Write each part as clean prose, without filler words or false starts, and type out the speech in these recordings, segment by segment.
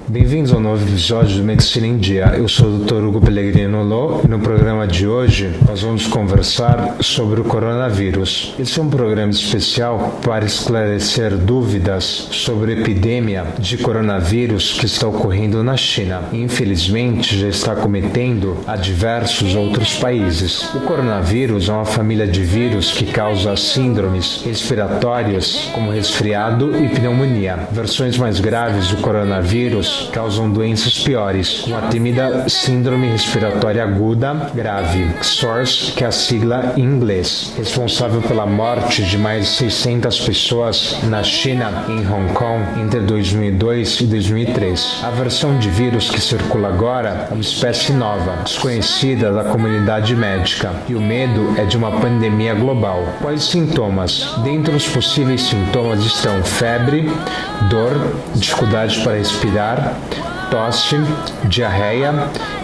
Bem-vindos ao novo episódio do Medicina em Dia. Eu sou o Dr. Hugo Pellegrino Lô e no programa de hoje nós vamos conversar sobre o coronavírus. Esse é um programa especial para esclarecer dúvidas sobre a epidemia de coronavírus que está ocorrendo na China e infelizmente já está acometendo a diversos outros países. O coronavírus é uma família de vírus que causa síndromes respiratórias como resfriado e pneumonia. Versões mais graves do coronavírus causam doenças piores, como a temida síndrome respiratória aguda grave, SARS, que é a sigla em inglês, responsável pela morte de mais de 600 pessoas na China e em Hong Kong entre 2002 e 2003. A versão de vírus que circula agora é uma espécie nova, desconhecida da comunidade médica, e o medo é de uma pandemia global. Quais sintomas? Dentre os possíveis sintomas estão febre, dor, dificuldade para respirar, tosse, diarreia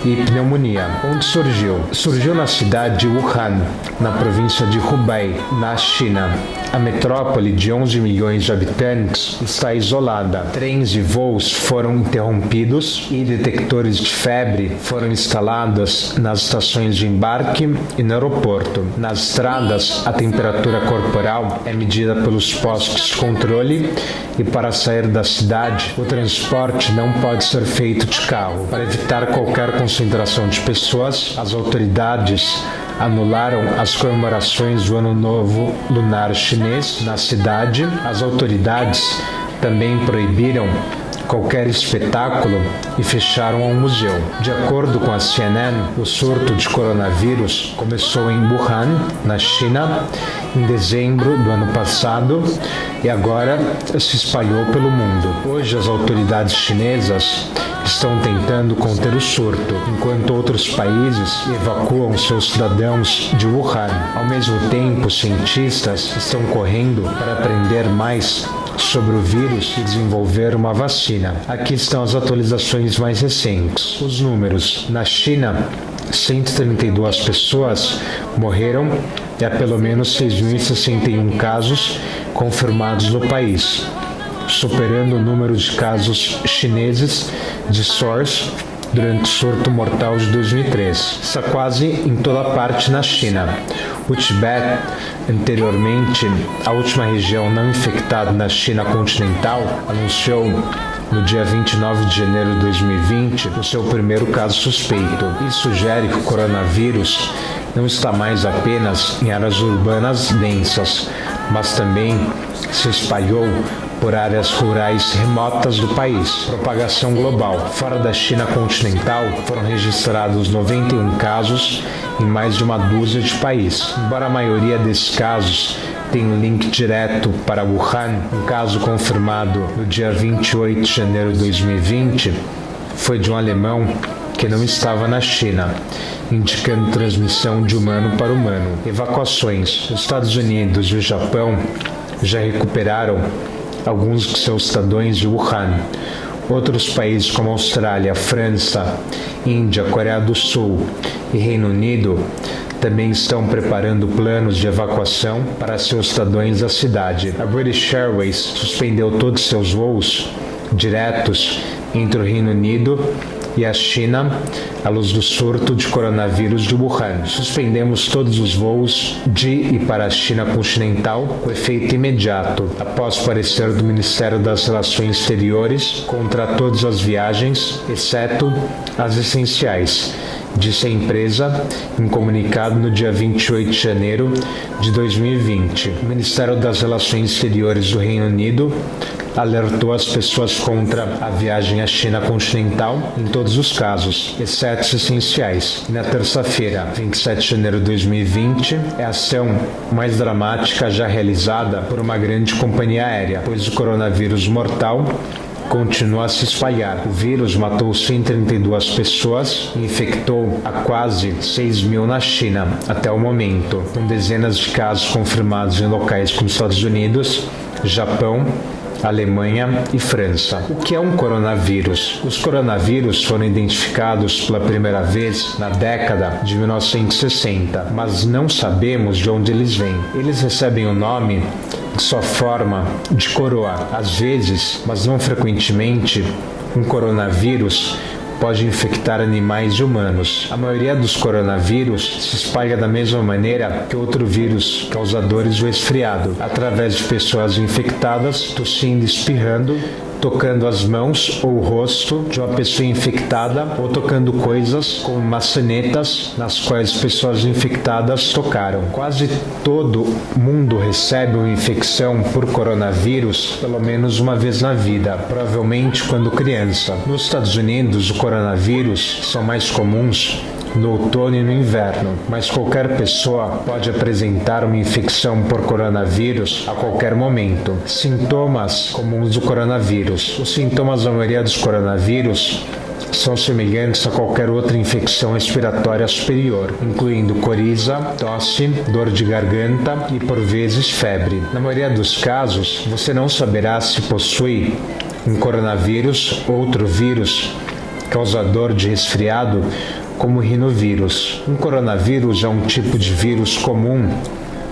e pneumonia. Onde surgiu? Surgiu na cidade de Wuhan, na província de Hubei, na China. A metrópole de 11 milhões de habitantes está isolada. Trens e voos foram interrompidos e detectores de febre foram instalados nas estações de embarque e no aeroporto. Nas estradas, a temperatura corporal é medida pelos postos de controle e para sair da cidade, o transporte não pode ser feito de carro. Para evitar qualquer concentração de pessoas, as autoridades anularam as comemorações do Ano Novo Lunar Chinês na cidade. As autoridades também proibiram qualquer espetáculo e fecharam um museu. De acordo com a CNN, o surto de coronavírus começou em Wuhan, na China, em dezembro do ano passado e agora se espalhou pelo mundo. Hoje as autoridades chinesas estão tentando conter o surto, enquanto outros países evacuam seus cidadãos de Wuhan. Ao mesmo tempo, cientistas estão correndo para aprender mais sobre o vírus e desenvolver uma vacina. Aqui estão as atualizações mais recentes. Os números. Na China, 132 pessoas morreram e há pelo menos 6.061 casos confirmados no país, superando o número de casos chineses de SARS durante o surto mortal de 2003. Está quase em toda parte na China. O Tibete, anteriormente a última região não infectada na China continental, anunciou no dia 29 de janeiro de 2020 o seu primeiro caso suspeito. Isso sugere que o coronavírus não está mais apenas em áreas urbanas densas, mas também se espalhou por áreas rurais remotas do país. Propagação global. Fora da China continental, foram registrados 91 casos em mais de uma dúzia de países. Embora a maioria desses casos tenha um link direto para Wuhan, um caso confirmado no dia 28 de janeiro de 2020 foi de um alemão que não estava na China, indicando transmissão de humano para humano. Evacuações. Os Estados Unidos e o Japão já recuperaram alguns de seus cidadãos de Wuhan. Outros países como Austrália, França, Índia, Coreia do Sul e Reino Unido também estão preparando planos de evacuação para seus cidadãos da cidade. A British Airways suspendeu todos seus voos diretos entre o Reino Unido e a China à luz do surto de coronavírus de Wuhan. Suspendemos todos os voos de e para a China continental com efeito imediato, após parecer do Ministério das Relações Exteriores, contra todas as viagens, exceto as essenciais, disse a empresa em comunicado no dia 28 de janeiro de 2020. O Ministério das Relações Exteriores do Reino Unido alertou as pessoas contra a viagem à China continental em todos os casos, exceto os essenciais. E na terça-feira, 27 de janeiro de 2020, é a ação mais dramática já realizada por uma grande companhia aérea, pois o coronavírus mortal continua a se espalhar. O vírus matou 132 pessoas e infectou a quase 6 mil na China até o momento, com dezenas de casos confirmados em locais como Estados Unidos, Japão, Alemanha e França. O que é um coronavírus? Os coronavírus foram identificados pela primeira vez na década de 1960, mas não sabemos de onde eles vêm. Eles recebem o nome de sua forma de coroa. Às vezes, mas não frequentemente, um coronavírus pode infectar animais e humanos. A maioria dos coronavírus se espalha da mesma maneira que outro vírus causadores do resfriado, através de pessoas infectadas, tossindo e espirrando, tocando as mãos ou o rosto de uma pessoa infectada ou tocando coisas como maçanetas nas quais pessoas infectadas tocaram. Quase todo mundo recebe uma infecção por coronavírus pelo menos uma vez na vida, provavelmente quando criança. Nos Estados Unidos, o coronavírus são mais comuns no outono e no inverno, mas qualquer pessoa pode apresentar uma infecção por coronavírus a qualquer momento. Sintomas comuns do coronavírus. Os sintomas da maioria dos coronavírus são semelhantes a qualquer outra infecção respiratória superior, incluindo coriza, tosse, dor de garganta e, por vezes, febre. Na maioria dos casos, você não saberá se possui um coronavírus ou outro vírus causador de resfriado, como o rinovírus. Um coronavírus é um tipo de vírus comum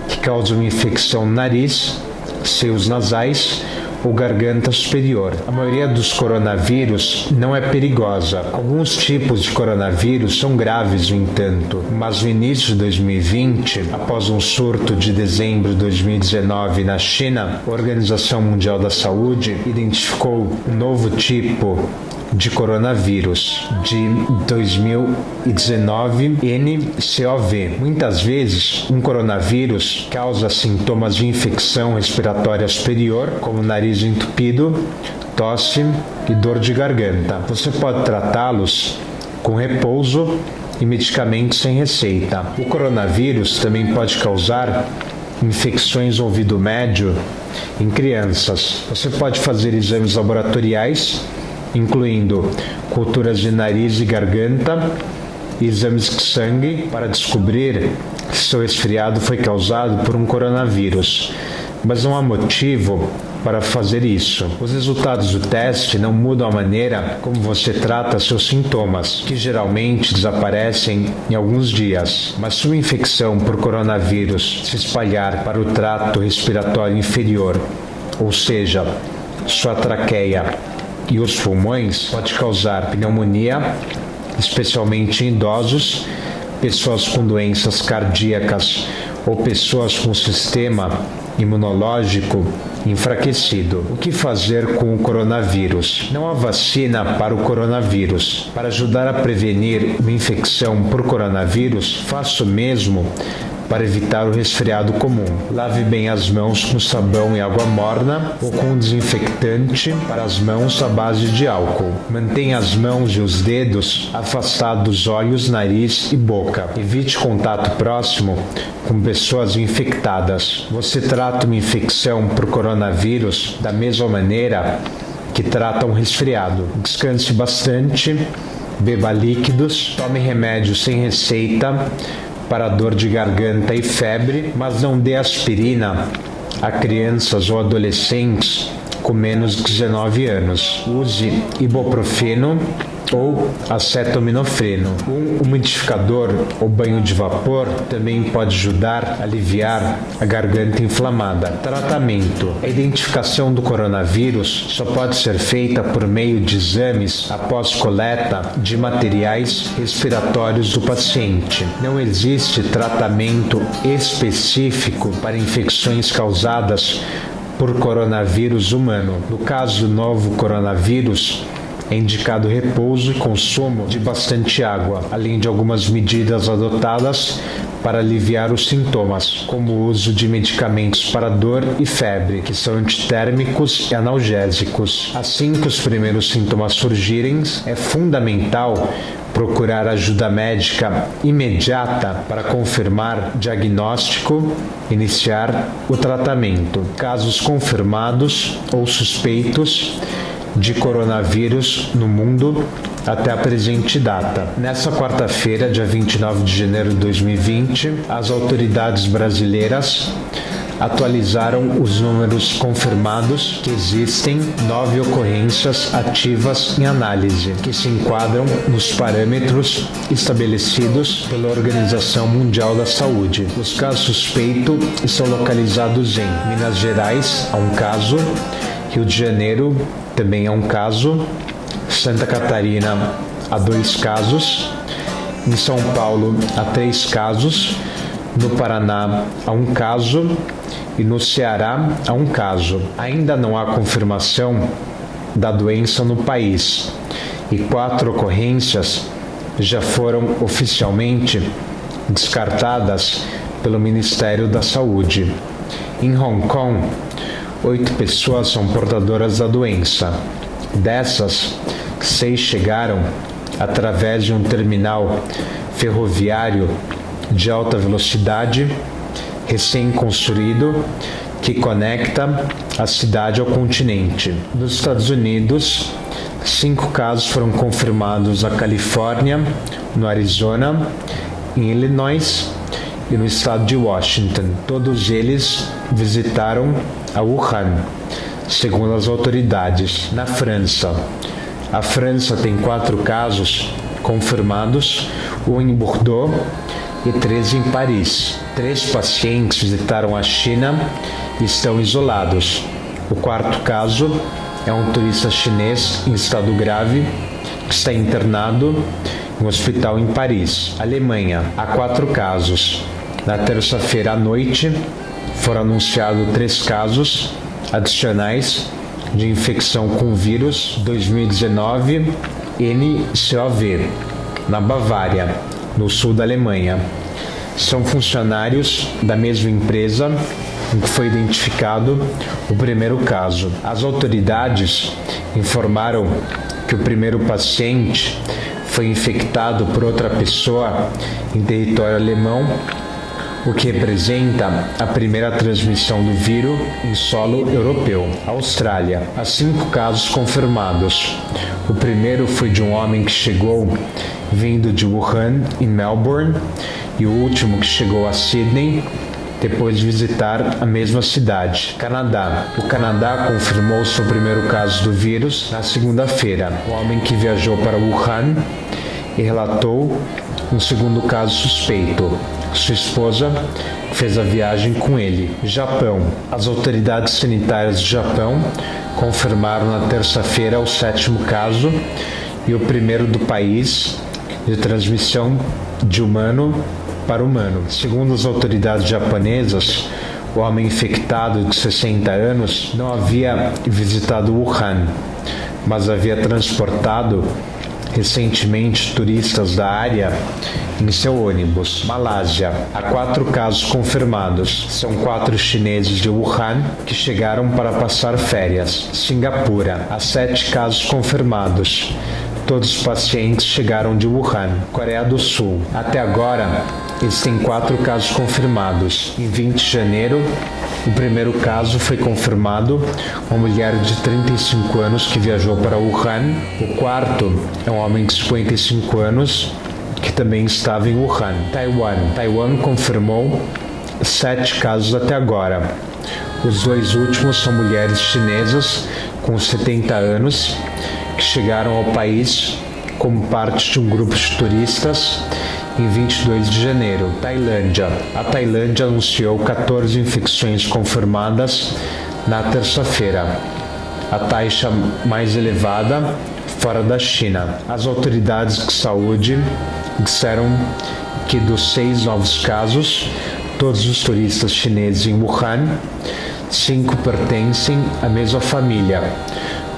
que causa uma infecção no nariz, seios nasais ou garganta superior. A maioria dos coronavírus não é perigosa. Alguns tipos de coronavírus são graves, no entanto, mas no início de 2020, após um surto de dezembro de 2019 na China, a Organização Mundial da Saúde identificou um novo tipo de coronavírus de 2019 nCoV. Muitas vezes, um coronavírus causa sintomas de infecção respiratória superior, como nariz entupido, tosse e dor de garganta. Você pode tratá-los com repouso e medicamentos sem receita. O coronavírus também pode causar infecções do ouvido médio em crianças. Você pode fazer exames laboratoriais, incluindo culturas de nariz e garganta e exames de sangue para descobrir se seu resfriado foi causado por um coronavírus. Mas não há motivo para fazer isso. Os resultados do teste não mudam a maneira como você trata seus sintomas, que geralmente desaparecem em alguns dias. Mas se uma infecção por coronavírus se espalhar para o trato respiratório inferior, ou seja, sua traqueia e os pulmões, pode causar pneumonia, especialmente em idosos, pessoas com doenças cardíacas ou pessoas com sistema imunológico enfraquecido. O que fazer com o coronavírus? Não há vacina para o coronavírus. Para ajudar a prevenir uma infecção por coronavírus, faça o mesmo para evitar o resfriado comum. Lave bem as mãos com sabão e água morna ou com um desinfetante para as mãos à base de álcool. Mantenha as mãos e os dedos afastados dos olhos, nariz e boca. Evite contato próximo com pessoas infectadas. Você trata uma infecção por coronavírus da mesma maneira que trata um resfriado. Descanse bastante, beba líquidos, tome remédios sem receita para dor de garganta e febre, mas não dê aspirina a crianças ou adolescentes com menos de 19 anos. Use ibuprofeno ou acetaminofeno. Um umidificador ou banho de vapor também pode ajudar a aliviar a garganta inflamada. Tratamento. A identificação do coronavírus só pode ser feita por meio de exames após coleta de materiais respiratórios do paciente. Não existe tratamento específico para infecções causadas por coronavírus humano. No caso do novo coronavírus, é indicado repouso e consumo de bastante água, além de algumas medidas adotadas para aliviar os sintomas, como o uso de medicamentos para dor e febre, que são antitérmicos e analgésicos. Assim que os primeiros sintomas surgirem, é fundamental procurar ajuda médica imediata para confirmar diagnóstico e iniciar o tratamento. Casos confirmados ou suspeitos de coronavírus no mundo até a presente data. Nessa quarta-feira, dia 29 de janeiro de 2020, as autoridades brasileiras atualizaram os números confirmados que existem 9 ocorrências ativas em análise, que se enquadram nos parâmetros estabelecidos pela Organização Mundial da Saúde. Os casos suspeitos estão localizados em Minas Gerais, há um caso, Rio de Janeiro também há um caso, Santa Catarina há 2 casos, em São Paulo há 3 casos, no Paraná há um caso e no Ceará há um caso. Ainda não há confirmação da doença no país e 4 ocorrências já foram oficialmente descartadas pelo Ministério da Saúde. Em Hong Kong, 8 pessoas são portadoras da doença. Dessas, 6 chegaram através de um terminal ferroviário de alta velocidade recém-construído que conecta a cidade ao continente. Nos Estados Unidos, 5 casos foram confirmados na Califórnia, no Arizona, em Illinois e no estado de Washington. Todos eles visitaram a Wuhan, segundo as autoridades. Na França, a França tem 4 casos confirmados, um em Bordeaux e 3 em Paris. 3 pacientes visitaram a China e estão isolados. O 4º caso é um turista chinês em estado grave que está internado em um hospital em Paris. Alemanha, há 4 casos. Na terça-feira à noite, foram anunciados 3 casos adicionais de infecção com o vírus 2019 nCoV, na Bavária, no sul da Alemanha. São funcionários da mesma empresa em que foi identificado o primeiro caso. As autoridades informaram que o primeiro paciente foi infectado por outra pessoa em território alemão, o que representa a primeira transmissão do vírus em solo europeu. Austrália, há 5 casos confirmados. O primeiro foi de um homem que chegou vindo de Wuhan, em Melbourne, e o último que chegou a Sydney, depois de visitar a mesma cidade. Canadá. O Canadá confirmou seu primeiro caso do vírus na segunda-feira. O homem que viajou para Wuhan e relatou um segundo caso suspeito. Sua esposa fez a viagem com ele. Japão. As autoridades sanitárias do Japão confirmaram na terça-feira o 7º caso e o primeiro do país de transmissão de humano para humano. Segundo as autoridades japonesas, o homem infectado de 60 anos não havia visitado Wuhan, mas havia transportado recentemente turistas da área em seu ônibus. Malásia. Há 4 casos confirmados. São 4 chineses de Wuhan que chegaram para passar férias. Singapura. Há 7 casos confirmados. Todos os pacientes chegaram de Wuhan. Coreia do Sul. Até agora, existem 4 casos confirmados. Em 20 de janeiro, o primeiro caso foi confirmado, uma mulher de 35 anos que viajou para Wuhan. O 4º é um homem de 55 anos que também estava em Wuhan. Taiwan confirmou 7 casos até agora. Os 2 últimos são mulheres chinesas com 70 anos que chegaram ao país como parte de um grupo de turistas em 22 de janeiro. Tailândia. A Tailândia anunciou 14 infecções confirmadas na terça-feira, a taxa mais elevada fora da China. As autoridades de saúde disseram que dos 6 novos casos, todos os turistas chineses em Wuhan, 5 pertencem à mesma família,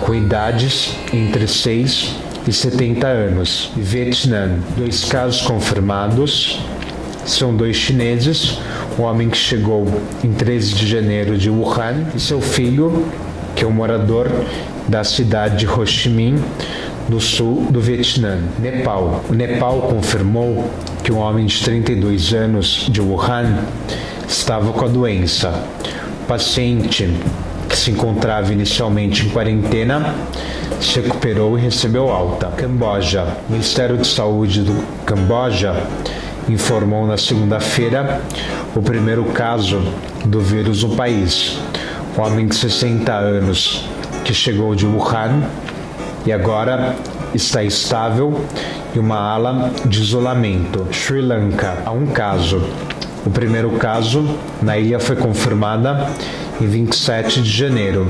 com idades entre 6 e 70 anos. Vietnã. 2 casos confirmados. São 2 chineses, um homem que chegou em 13 de janeiro de Wuhan e seu filho, que é um morador da cidade de Ho Chi Minh, no sul do Vietnã. Nepal. O Nepal confirmou que um homem de 32 anos de Wuhan estava com a doença. O paciente, que se encontrava inicialmente em quarentena, se recuperou e recebeu alta. Camboja. O Ministério de Saúde do Camboja informou na segunda-feira o primeiro caso do vírus no país. Um homem de 60 anos que chegou de Wuhan e agora está estável em uma ala de isolamento. Sri Lanka, há um caso. O primeiro caso na ilha foi confirmado em 27 de janeiro.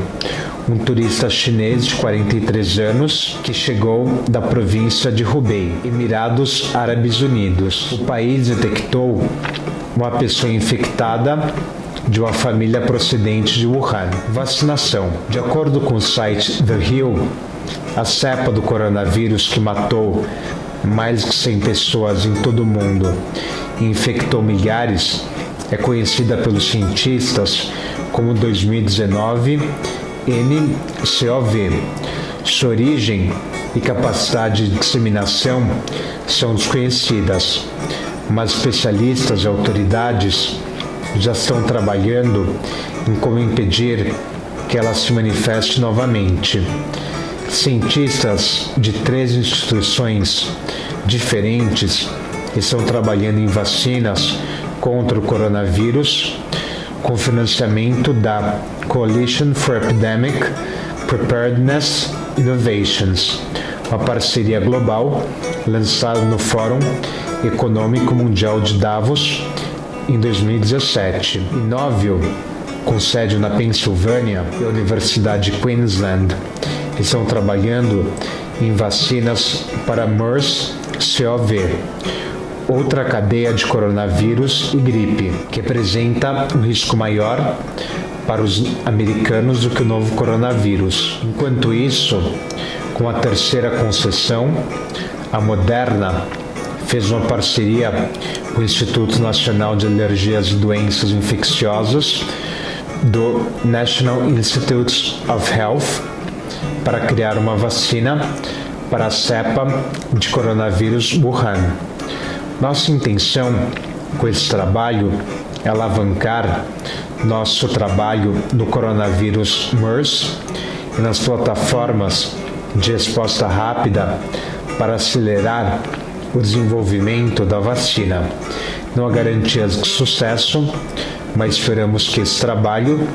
Um turista chinês de 43 anos que chegou da província de Hubei, Emirados Árabes Unidos. O país detectou uma pessoa infectada de uma família procedente de Wuhan. Vacinação. De acordo com o site The Hill, a cepa do coronavírus que matou mais de 100 pessoas em todo o mundo e infectou milhares é conhecida pelos cientistas como 2019 nCoV. Sua origem e capacidade de disseminação são desconhecidas, mas especialistas e autoridades já estão trabalhando em como impedir que ela se manifeste novamente. Cientistas de 3 instituições diferentes estão trabalhando em vacinas contra o coronavírus com financiamento da Coalition for Epidemic Preparedness Innovations, uma parceria global lançada no Fórum Econômico Mundial de Davos em 2017. Inovio, com sede na Pensilvânia, e a Universidade de Queensland estão trabalhando em vacinas para MERS-CoV, outra cadeia de coronavírus e gripe, que apresenta um risco maior para os americanos do que o novo coronavírus. Enquanto isso, com a terceira concessão, a Moderna fez uma parceria com o Instituto Nacional de Alergias e Doenças Infecciosas do National Institutes of Health para criar uma vacina para a cepa de coronavírus Wuhan. Nossa intenção com esse trabalho é alavancar nosso trabalho no coronavírus MERS e nas plataformas de resposta rápida para acelerar o desenvolvimento da vacina. Não há garantias de sucesso, mas esperamos que esse trabalho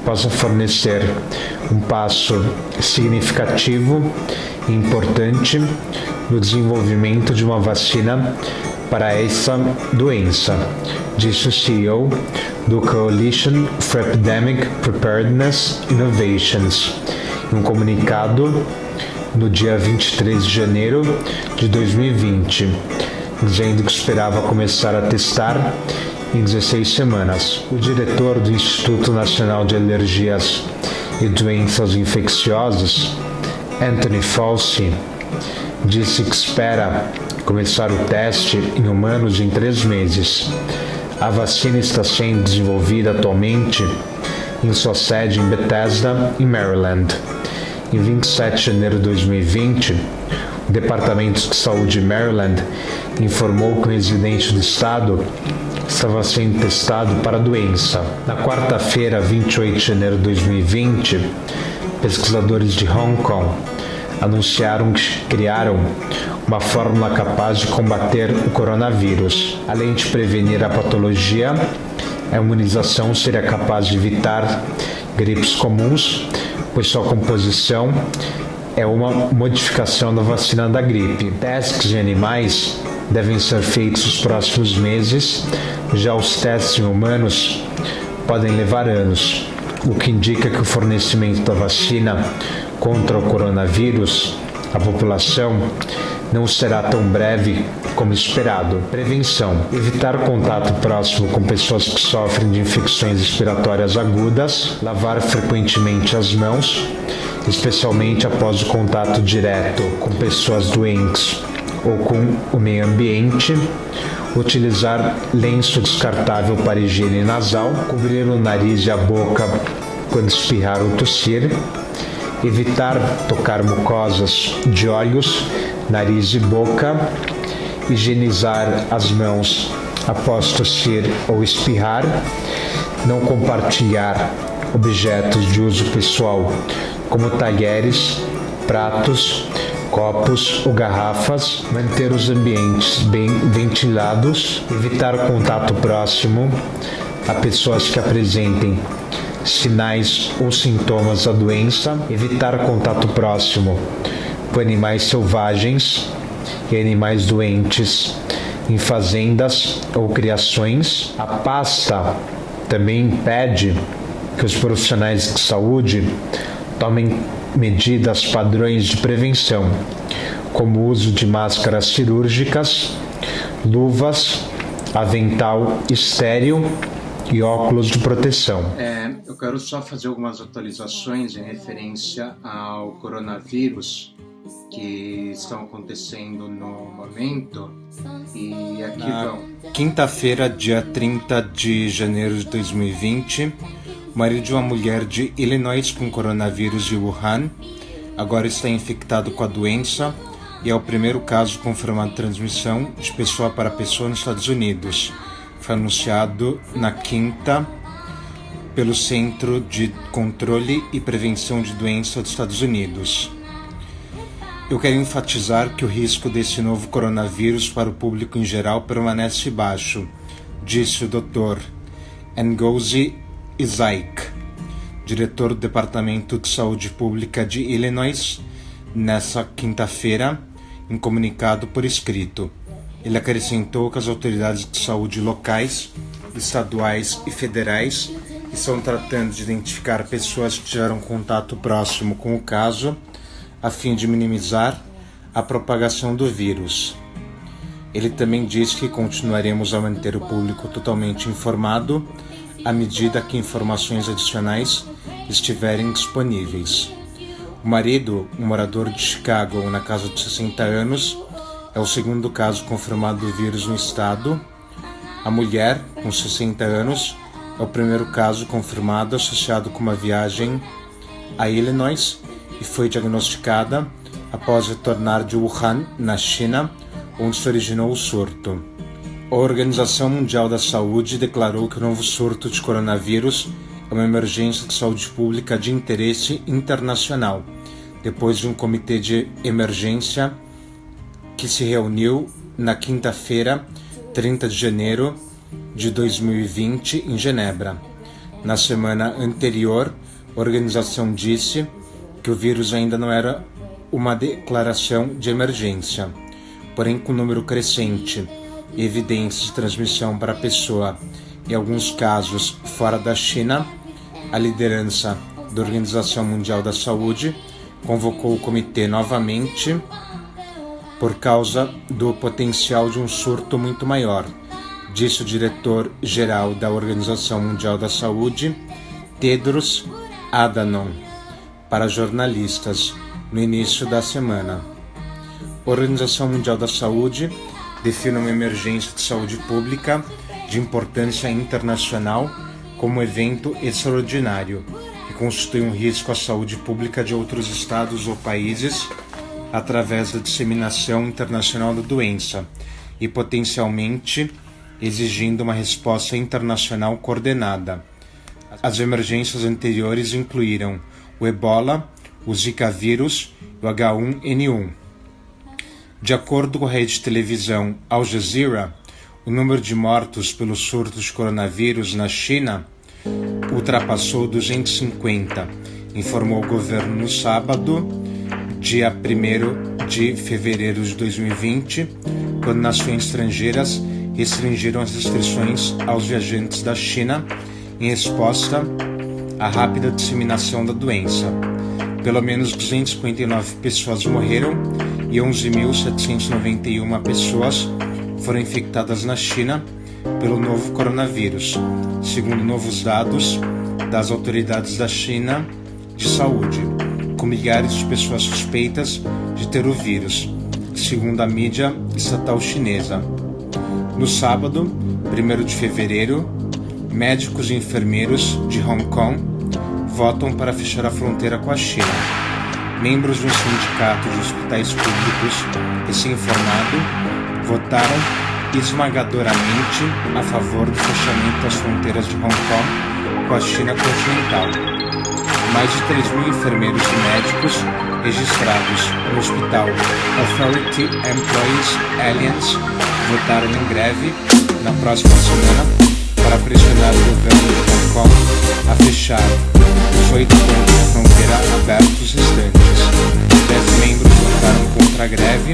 possa fornecer um passo significativo e importante no desenvolvimento de uma vacina para essa doença, disse o CEO do Coalition for Epidemic Preparedness Innovations, em um comunicado no dia 23 de janeiro de 2020, dizendo que esperava começar a testar em 16 semanas. O diretor do Instituto Nacional de Alergias e Doenças Infecciosas, Anthony Fauci, disse que espera começar o teste em humanos em 3 meses. A vacina está sendo desenvolvida atualmente em sua sede em Bethesda, em Maryland. Em 27 de janeiro de 2020, o Departamento de Saúde de Maryland informou que o residente do estado estava sendo testado para a doença. Na quarta-feira, 28 de janeiro de 2020, pesquisadores de Hong Kong anunciaram que criaram uma fórmula capaz de combater o coronavírus. Além de prevenir a patologia, a imunização seria capaz de evitar gripes comuns, pois sua composição é uma modificação da vacina da gripe. Testes em animais devem ser feitos nos próximos meses, já os testes em humanos podem levar anos, o que indica que o fornecimento da vacina contra o coronavírus à população não será tão breve como esperado. Prevenção. Evitar contato próximo com pessoas que sofrem de infecções respiratórias agudas, lavar frequentemente as mãos, especialmente após o contato direto com pessoas doentes ou com o meio ambiente, utilizar lenço descartável para higiene nasal, cobrir o nariz e a boca quando espirrar ou tossir, evitar tocar mucosas de olhos, nariz e boca, higienizar as mãos após tossir ou espirrar, não compartilhar objetos de uso pessoal como talheres, pratos, copos ou garrafas, manter os ambientes bem ventilados, evitar contato próximo a pessoas que apresentem sinais ou sintomas da doença, evitar contato próximo com animais selvagens e animais doentes em fazendas ou criações. A pasta também pede que os profissionais de saúde tomem medidas padrões de prevenção, como o uso de máscaras cirúrgicas, luvas, avental estéril e óculos de proteção. Eu quero só fazer algumas atualizações em referência ao coronavírus que estão acontecendo no momento, e aqui vão. Quinta-feira, dia 30 de janeiro de 2020, o marido de uma mulher de Illinois com coronavírus de Wuhan agora está infectado com a doença e é o primeiro caso confirmado de transmissão de pessoa para pessoa nos Estados Unidos. Foi anunciado na quinta pelo Centro de Controle e Prevenção de Doenças dos Estados Unidos. Eu quero enfatizar que o risco desse novo coronavírus para o público em geral permanece baixo, disse o Dr. Ngozi Isaac, diretor do Departamento de Saúde Pública de Illinois, nessa quinta-feira, em comunicado por escrito. Ele acrescentou que as autoridades de saúde locais, estaduais e federais estão tratando de identificar pessoas que tiveram contato próximo com o caso, a fim de minimizar a propagação do vírus. Ele também disse que continuaremos a manter o público totalmente informado à medida que informações adicionais estiverem disponíveis. O marido, um morador de Chicago na casa de 60 anos, é o segundo caso confirmado do vírus no estado. A mulher, com 60 anos, é o primeiro caso confirmado associado com uma viagem a Illinois e foi diagnosticada após retornar de Wuhan, na China, onde se originou o surto. A Organização Mundial da Saúde declarou que o novo surto de coronavírus é uma emergência de saúde pública de interesse internacional, depois de um comitê de emergência que se reuniu na quinta-feira, 30 de janeiro de 2020, em Genebra. Na semana anterior, a organização disse que o vírus ainda não era uma declaração de emergência. Porém, com número crescente e evidências de transmissão para a pessoa, em alguns casos fora da China, a liderança da Organização Mundial da Saúde convocou o comitê novamente por causa do potencial de um surto muito maior, disse o diretor-geral da Organização Mundial da Saúde, Tedros Adhanom, para jornalistas no início da semana. A Organização Mundial da Saúde define uma emergência de saúde pública de importância internacional como um evento extraordinário que constitui um risco à saúde pública de outros estados ou países através da disseminação internacional da doença e potencialmente exigindo uma resposta internacional coordenada. As emergências anteriores incluíram o Ebola, o Zika vírus e o H1N1. De acordo com a rede de televisão Al Jazeera, o número de mortos pelo surto de coronavírus na China ultrapassou 250, informou o governo no sábado, dia 1º de fevereiro de 2020, quando nações estrangeiras restringiram as restrições aos viajantes da China em resposta à rápida disseminação da doença. Pelo menos 259 pessoas morreram e 11.791 pessoas foram infectadas na China pelo novo coronavírus, segundo novos dados das autoridades da China de saúde, com milhares de pessoas suspeitas de ter o vírus, segundo a mídia estatal chinesa. No sábado, 1º de fevereiro, médicos e enfermeiros de Hong Kong votam para fechar a fronteira com a China. Membros de um sindicato de hospitais públicos recém-formado votaram esmagadoramente a favor do fechamento das fronteiras de Hong Kong com a China continental. Mais de 3.000 enfermeiros e médicos registrados no hospital Authority Employees Alliance votaram em greve na próxima semana para pressionar o governo de Hong Kong a fechar os 8 pontos de fronteira abertos restantes. 10 membros votaram contra a greve,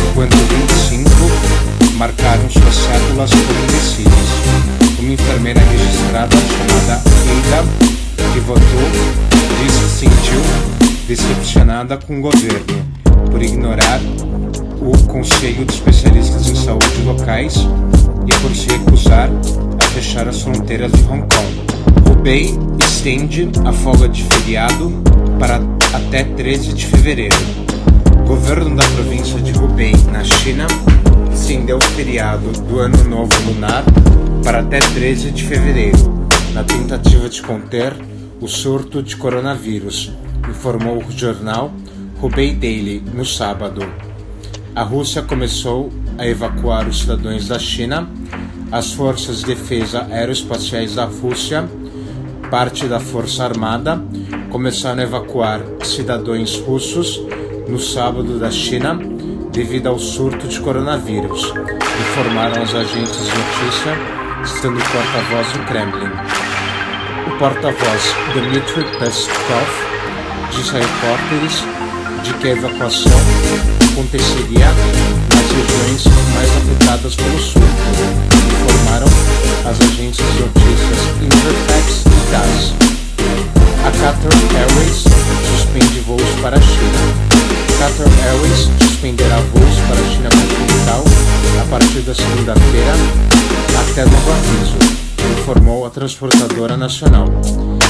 enquanto 25 marcaram suas cédulas como indecisos. Uma enfermeira registrada chamada Ada, que votou, disse que se sentiu decepcionada com o governo por ignorar o Conselho de Especialistas em Saúde locais e por se recusar a fechar as fronteiras de Hong Kong. Hubei estende a folga de feriado para até 13 de fevereiro. O governo da província de Hubei, na China, estendeu o feriado do Ano Novo Lunar para até 13 de fevereiro, na tentativa de conter o surto de coronavírus, informou o jornal Hubei Daily no sábado. A Rússia começou a evacuar os cidadãos da China. As forças de defesa aeroespaciais da Rússia, parte da Força Armada, começaram a evacuar cidadãos russos no sábado da China devido ao surto de coronavírus, informaram os agentes de notícia, citando o porta-voz do Kremlin. O porta-voz Dmitry Peskov disse a repórteres de que a evacuação aconteceria nas regiões mais afetadas pelo surto, informaram as agências de notícias Interfax e TASS. A Qatar Airways suspende voos para a China. Qatar Airways suspenderá voos para a China continental a partir da segunda-feira até novo aviso, informou a transportadora nacional.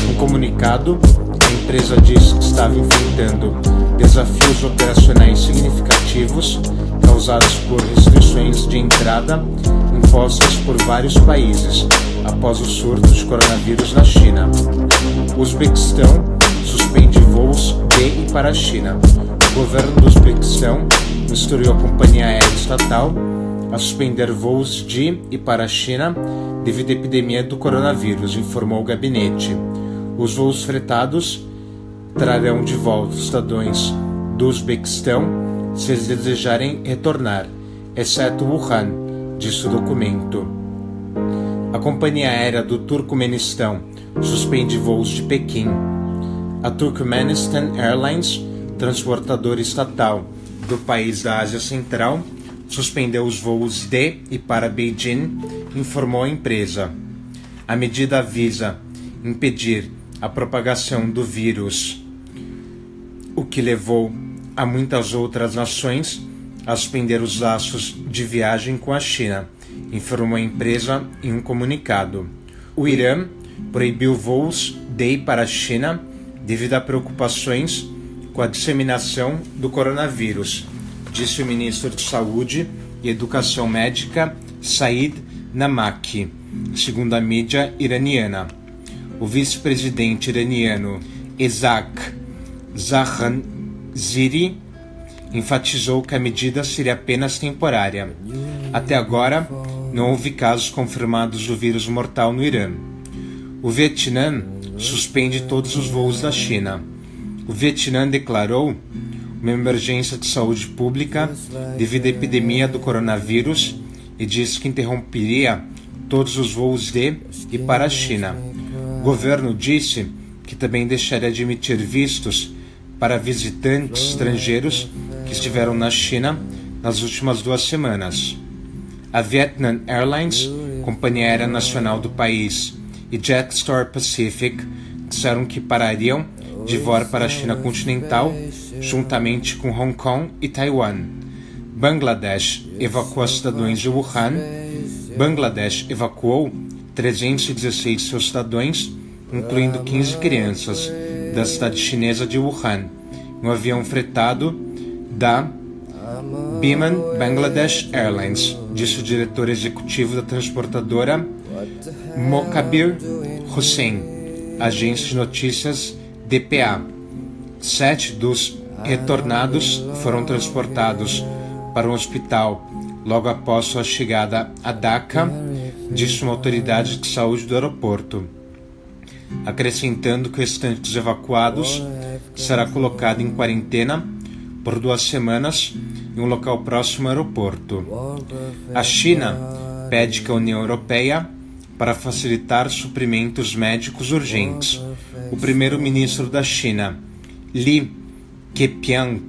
Um comunicado, a empresa diz que estava enfrentando desafios operacionais significativos causados por restrições de entrada impostas por vários países após o surto de coronavírus na China. O Uzbequistão suspende voos de e para a China. O governo do Uzbequistão instruiu a companhia aérea estatal a suspender voos de e para a China devido à epidemia do coronavírus, informou o gabinete. Os voos fretados trarão de volta os cidadãos do Uzbequistão se eles desejarem retornar, exceto Wuhan, disse o documento. A companhia aérea do Turcomenistão suspende voos de Pequim. A Turkmenistan Airlines, transportadora estatal do país da Ásia Central, suspendeu os voos de e para Beijing, informou a empresa. A medida visa impedir a propagação do vírus, o que levou a muitas outras nações a suspender os laços de viagem com a China, informou a empresa em um comunicado. O Irã proibiu voos de e para a China devido a preocupações com a disseminação do coronavírus, disse o ministro de Saúde e Educação Médica Said Namaki, segundo a mídia iraniana. O vice-presidente iraniano Isaac Zahanziri enfatizou que a medida seria apenas temporária. Até agora, não houve casos confirmados do vírus mortal no Irã. O Vietnã suspende todos os voos da China. O Vietnã declarou uma emergência de saúde pública devido à epidemia do coronavírus e disse que interromperia todos os voos de e para a China. O governo disse que também deixaria de emitir vistos para visitantes estrangeiros que estiveram na China nas últimas 2 semanas. A Vietnam Airlines, companhia aérea nacional do país, e Jetstar Pacific disseram que parariam de voar para a China continental, juntamente com Hong Kong e Taiwan. Bangladesh evacuou cidadãos de Wuhan. Bangladesh evacuou 316 seus cidadãos, incluindo 15 crianças, da cidade chinesa de Wuhan, um avião fretado da Biman Bangladesh Airlines, disse o diretor executivo da transportadora Mokabir Hussain, agência de notícias DPA. 7 dos retornados foram transportados para um hospital logo após sua chegada a Dhaka, disse uma autoridade de saúde do aeroporto, acrescentando que o restante dos evacuados será colocado em quarentena por 2 semanas em um local próximo ao aeroporto. A China pede que a União Europeia para facilitar suprimentos médicos urgentes. O primeiro-ministro da China, Li Keqiang,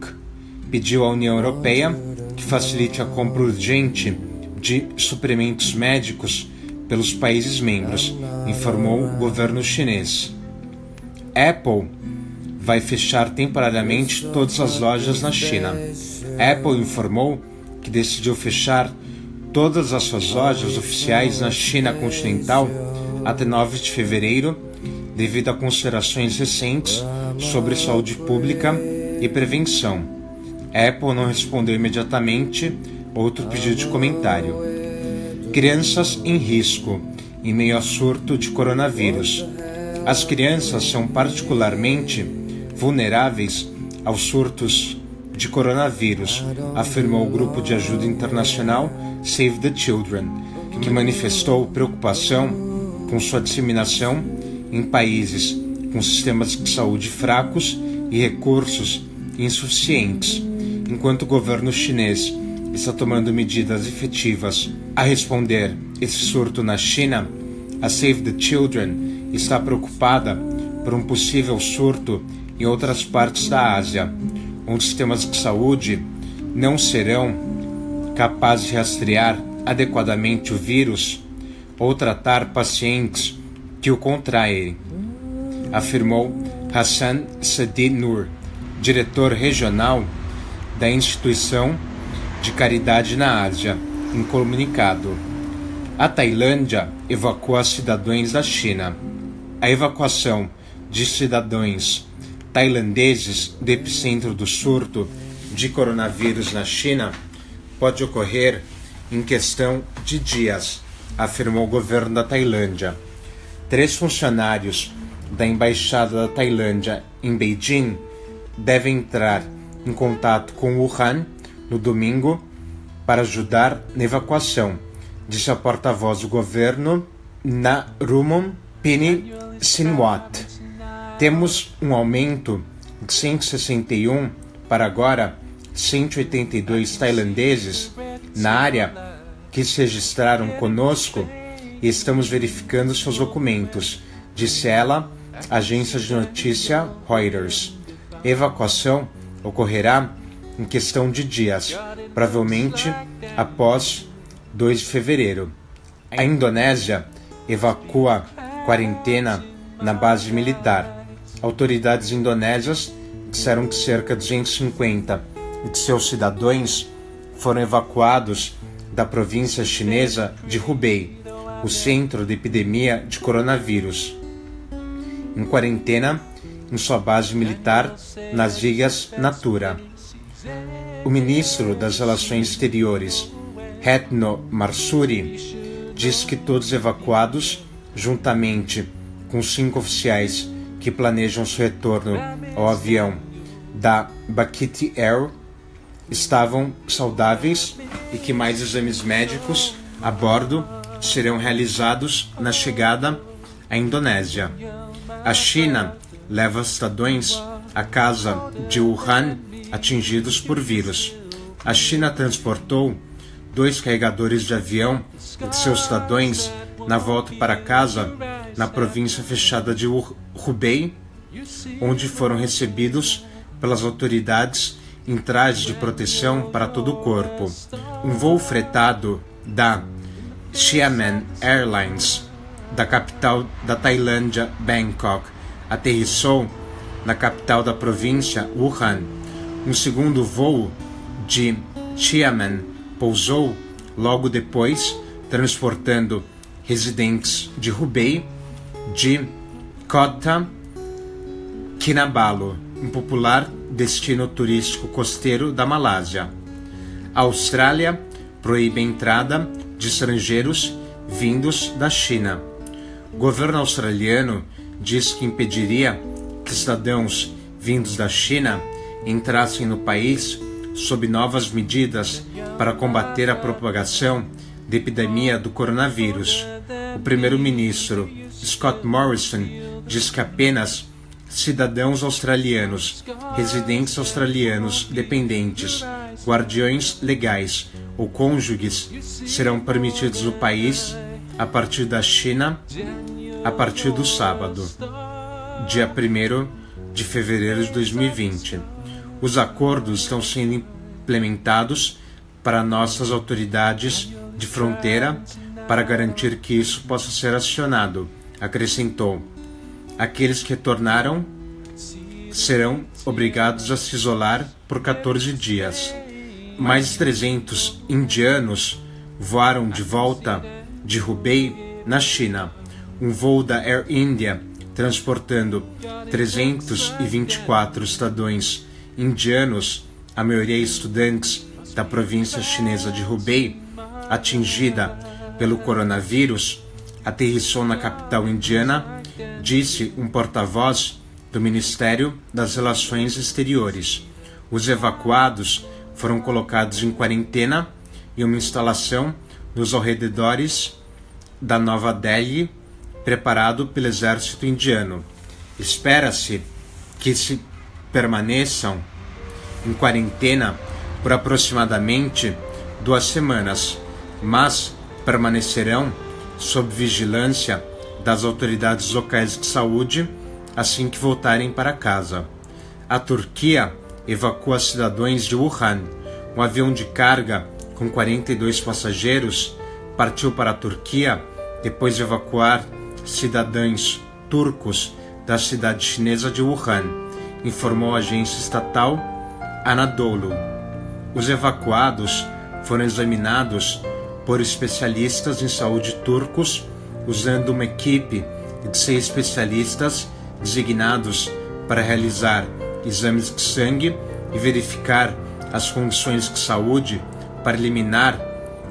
pediu à União Europeia que facilite a compra urgente de suprimentos médicos pelos países membros, informou o governo chinês. Apple vai fechar temporariamente todas as lojas na China. Apple informou que decidiu fechar todas as suas lojas oficiais na China continental até 9 de fevereiro, devido a considerações recentes sobre saúde pública e prevenção. A Apple não respondeu imediatamente outro pedido de comentário. Crianças em risco em meio ao surto de coronavírus. As crianças são particularmente vulneráveis aos surtos de coronavírus, afirmou o grupo de ajuda internacional Save the Children, que manifestou preocupação com sua disseminação em países com sistemas de saúde fracos e recursos insuficientes, enquanto o governo chinês está tomando medidas efetivas a responder esse surto na China. A Save the Children está preocupada por um possível surto em outras partes da Ásia, onde os sistemas de saúde não serão capazes de rastrear adequadamente o vírus ou tratar pacientes que o contraem, afirmou Hassan Sadi Nur, diretor regional da instituição de caridade na Ásia, em comunicado. A Tailândia evacua cidadãos da China. A evacuação de cidadãos tailandeses do epicentro do surto de coronavírus na China pode ocorrer em questão de dias, afirmou o governo da Tailândia. 3 funcionários da Embaixada da Tailândia em Beijing devem entrar em contato com Wuhan no domingo para ajudar na evacuação, disse a porta-voz do governo Narumon Pinsinwat. Temos um aumento de 161 para agora 182 tailandeses na área que se registraram conosco e estamos verificando seus documentos, disse ela à agência de notícia Reuters. A evacuação ocorrerá em questão de dias, provavelmente após 2 de fevereiro. A Indonésia evacua quarentena na base militar. Autoridades indonésias disseram que cerca de 250 de seus cidadãos foram evacuados da província chinesa de Hubei, o centro de epidemia de coronavírus, em quarentena em sua base militar nas ilhas Natura. O ministro das Relações Exteriores, Retno Marsudi, disse que todos evacuados, juntamente com 5 oficiais que planejam seu retorno ao avião da Bakhiti Air, estavam saudáveis e que mais exames médicos a bordo serão realizados na chegada à Indonésia. A China leva cidadãos à casa de Wuhan atingidos por vírus. A China transportou 2 carregadores de avião de seus cidadãos na volta para casa na província fechada de Hubei, onde foram recebidos pelas autoridades em trajes de proteção para todo o corpo. Um voo fretado da Xiamen Airlines, da capital da Tailândia, Bangkok, aterrissou na capital da província, Wuhan. Um segundo voo de Xiamen pousou logo depois, transportando residentes de Hubei, de Kota Kinabalu, um popular destino turístico costeiro da Malásia. A Austrália proíbe a entrada de estrangeiros vindos da China. O governo australiano diz que impediria que cidadãos vindos da China entrassem no país sob novas medidas para combater a propagação da epidemia do coronavírus. O primeiro-ministro Scott Morrison diz que apenas cidadãos australianos, residentes australianos dependentes, guardiões legais ou cônjuges serão permitidos no país a partir da China a partir do sábado, dia 1º de fevereiro de 2020. Os acordos estão sendo implementados para nossas autoridades de fronteira para garantir que isso possa ser acionado, acrescentou. Aqueles que retornaram serão obrigados a se isolar por 14 dias. Mais de 300 indianos voaram de volta de Hubei, na China. Um voo da Air India transportando 324 cidadãos indianos, a maioria estudantes da província chinesa de Hubei, atingida pelo coronavírus, aterrissou na capital indiana, disse um porta-voz do Ministério das Relações Exteriores. Os evacuados foram colocados em quarentena em uma instalação nos arredores da Nova Delhi, preparado pelo exército indiano. Espera-se que se permaneçam em quarentena por aproximadamente 2 semanas, mas permanecerão sob vigilância das autoridades locais de saúde assim que voltarem para casa. A Turquia evacua cidadãos de Wuhan. Um avião de carga com 42 passageiros partiu para a Turquia depois de evacuar cidadãos turcos da cidade chinesa de Wuhan, informou a agência estatal Anadolu. Os evacuados foram examinados por especialistas em saúde turcos, usando uma equipe de 6 especialistas designados para realizar exames de sangue e verificar as condições de saúde para eliminar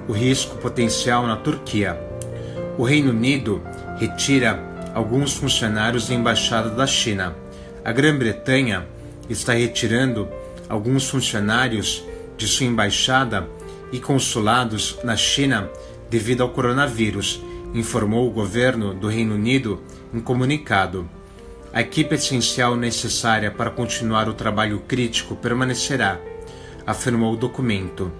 o risco potencial na Turquia. O Reino Unido retira alguns funcionários da Embaixada da China. A Grã-Bretanha está retirando alguns funcionários de sua embaixada e consulados na China devido ao coronavírus, informou o governo do Reino Unido em comunicado. A equipe essencial necessária para continuar o trabalho crítico permanecerá, afirmou o documento.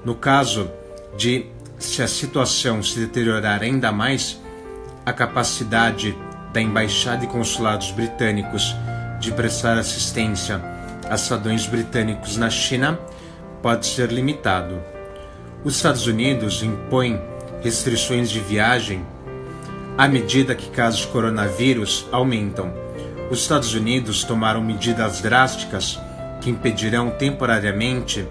No caso de se a situação se deteriorar ainda mais, a capacidade da Embaixada e Consulados britânicos de prestar assistência a cidadãos britânicos na China pode ser limitado. Os Estados Unidos impõem restrições de viagem à medida que casos de coronavírus aumentam. Os Estados Unidos tomaram medidas drásticas que impedirão temporariamente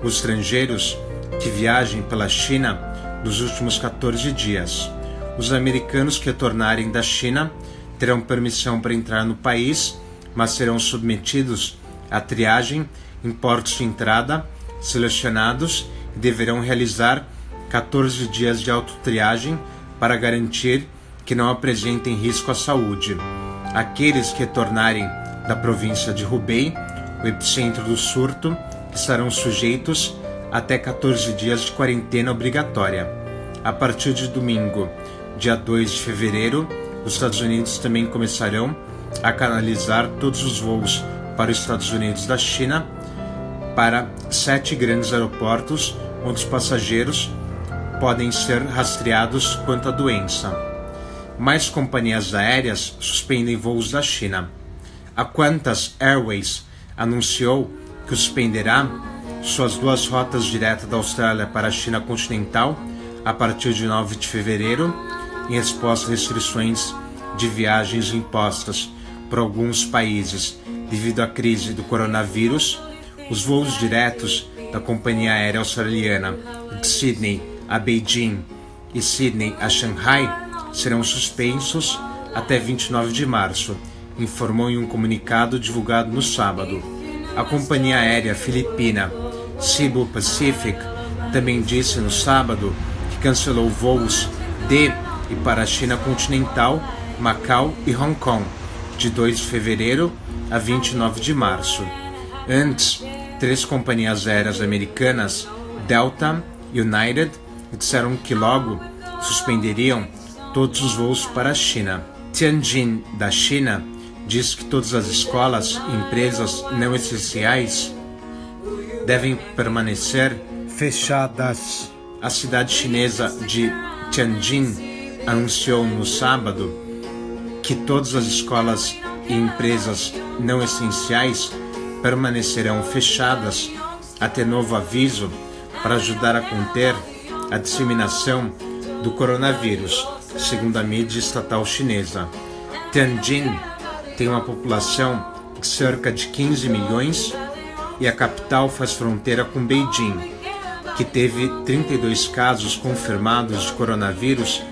os estrangeiros que viajem pela China nos últimos 14 dias. Os americanos que retornarem da China terão permissão para entrar no país, mas serão submetidos à triagem em portos de entrada selecionados e deverão realizar 14 dias de autotriagem para garantir que não apresentem risco à saúde. Aqueles que retornarem da província de Hubei, o epicentro do surto, estarão sujeitos até 14 dias de quarentena obrigatória. A partir de domingo, dia 2 de fevereiro, os Estados Unidos também começarão a canalizar todos os voos para os Estados Unidos da China para 7 grandes aeroportos onde os passageiros podem ser rastreados quanto à doença. Mais companhias aéreas suspendem voos da China. A Qantas Airways anunciou que suspenderá suas 2 rotas diretas da Austrália para a China continental a partir de 9 de fevereiro, em resposta a restrições de viagens impostas por alguns países devido à crise do coronavírus. Os voos diretos da companhia aérea australiana de Sydney a Beijing e Sydney a Xangai serão suspensos até 29 de março, informou em um comunicado divulgado no sábado. A companhia aérea filipina Cebu Pacific também disse no sábado que cancelou voos de e para a China continental, Macau e Hong Kong, de 2 de fevereiro a 29 de março. Antes, 3 companhias aéreas americanas, Delta e United, disseram que logo suspenderiam todos os voos para a China. Tianjin, da China, diz que todas as escolas e empresas não essenciais devem permanecer fechadas. A cidade chinesa de Tianjin anunciou no sábado que todas as escolas e empresas não essenciais permanecerão fechadas até novo aviso para ajudar a conter a disseminação do coronavírus, segundo a mídia estatal chinesa. Tianjin tem uma população de cerca de 15 milhões e a capital faz fronteira com Beijing, que teve 32 casos confirmados de coronavírus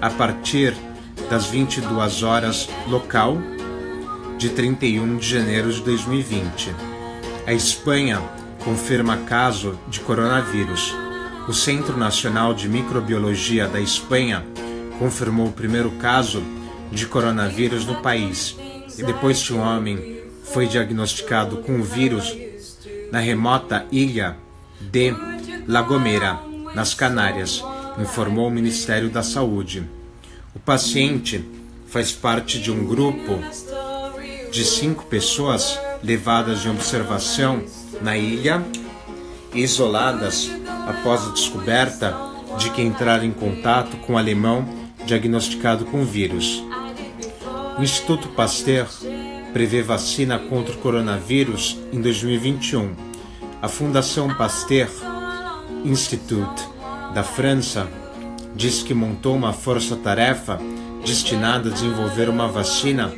a partir das 22 horas local de 31 de janeiro de 2020. A Espanha confirma caso de coronavírus. O Centro Nacional de Microbiologia da Espanha confirmou o primeiro caso de coronavírus no país, e depois que um homem foi diagnosticado com o vírus na remota ilha de La Gomera, nas Canárias, informou o Ministério da Saúde. O paciente faz parte de um grupo de 5 pessoas levadas em observação na ilha, isoladas após a descoberta de que entraram em contato com um alemão diagnosticado com o vírus. O Instituto Pasteur prevê vacina contra o coronavírus em 2021. A Fundação Pasteur Institute da França diz que montou uma força-tarefa destinada a desenvolver uma vacina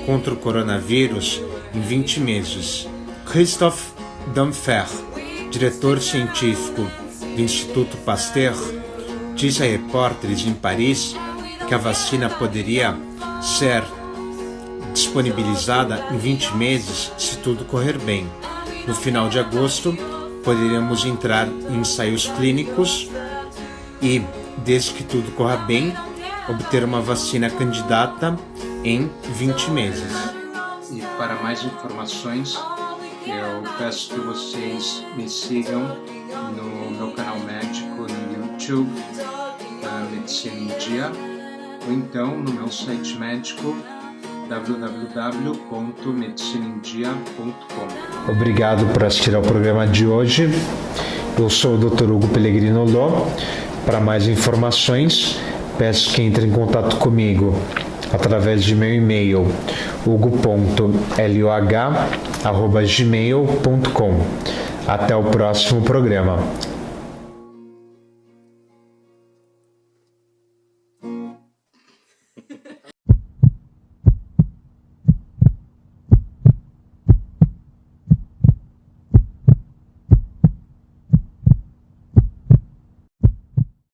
contra o coronavírus em 20 meses. Christophe Damfer, diretor científico do Instituto Pasteur, disse a repórteres em Paris que a vacina poderia ser disponibilizada em 20 meses se tudo correr bem. No final de agosto, poderemos entrar em ensaios clínicos e, desde que tudo corra bem, obter uma vacina candidata em 20 meses. E para mais informações, eu peço que vocês me sigam no meu canal médico no YouTube, Medicina em Dia, ou então no meu site médico www.medicinemdia.com. Obrigado por assistir ao programa de hoje. Eu sou o Dr. Hugo Pellegrino Ló. Para mais informações, peço que entre em contato comigo através de meu e-mail hugo.loh@gmail.com. Até o próximo programa.